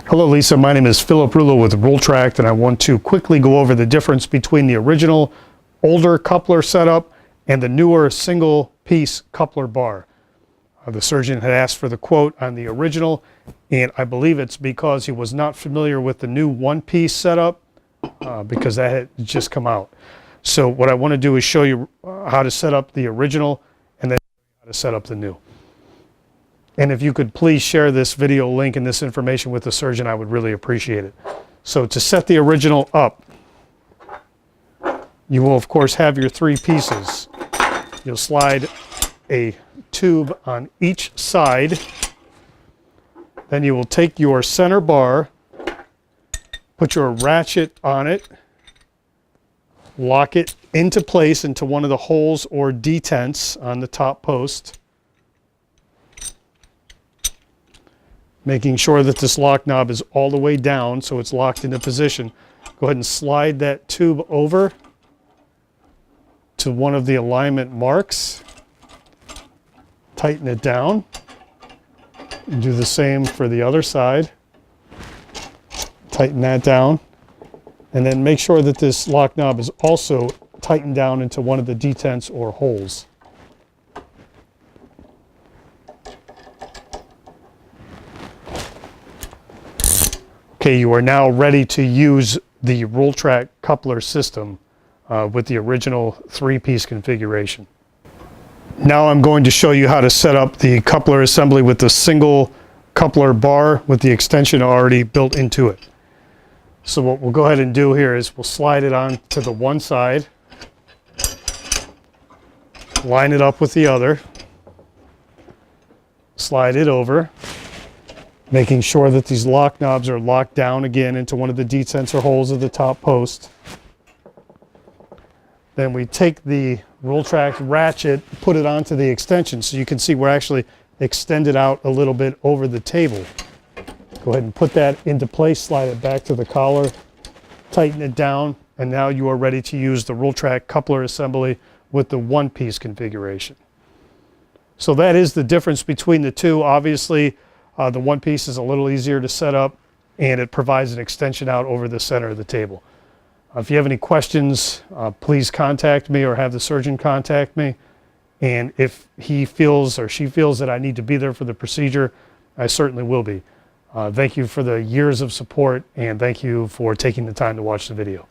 Hello Lisa, my name is Philip Rulo with Rultract, and I want to quickly go over the difference between the original older coupler setup and the newer single piece coupler bar. The surgeon had asked for the quote on the original, and I believe it's because he was not familiar with the new one-piece setup because that had just come out. So what I want to do is show you how to set up the original and then how to set up the new. And if you could please share this video link and this information with the surgeon, I would really appreciate it. So to set the original up, you will of course have your three pieces. You'll slide a tube on each side. Then you will take your center bar, put your ratchet on it, lock it into place into one of the holes or detents on the top post, making sure that this lock knob is all the way down so it's locked into position. Go ahead and slide that tube over to one of the alignment marks. Tighten it down. And do the same for the other side. Tighten that down. And then make sure that this lock knob is also tightened down into one of the detents or holes. Okay, you are now ready to use the Rultract coupler system with the original three-piece configuration. Now I'm going to show you how to set up the coupler assembly with the single coupler bar with the extension already built into it. So what we'll go ahead and do here is we'll slide it on to the one side, line it up with the other, slide it over, making sure that these lock knobs are locked down again into one of the detents or holes of the top post. Then we take the Rultract ratchet, put it onto the extension, so you can see we're actually extended out a little bit over the table. Go ahead and put that into place, slide it back to the collar, tighten it down, and now you are ready to use the Rultract coupler assembly with the one-piece configuration. So that is the difference between the two. Obviously, the one piece is a little easier to set up, and it provides an extension out over the center of the table. If you have any questions, please contact me or have the surgeon contact me. And if he feels or she feels that I need to be there for the procedure, I certainly will be. Thank you for the years of support, and thank you for taking the time to watch the video.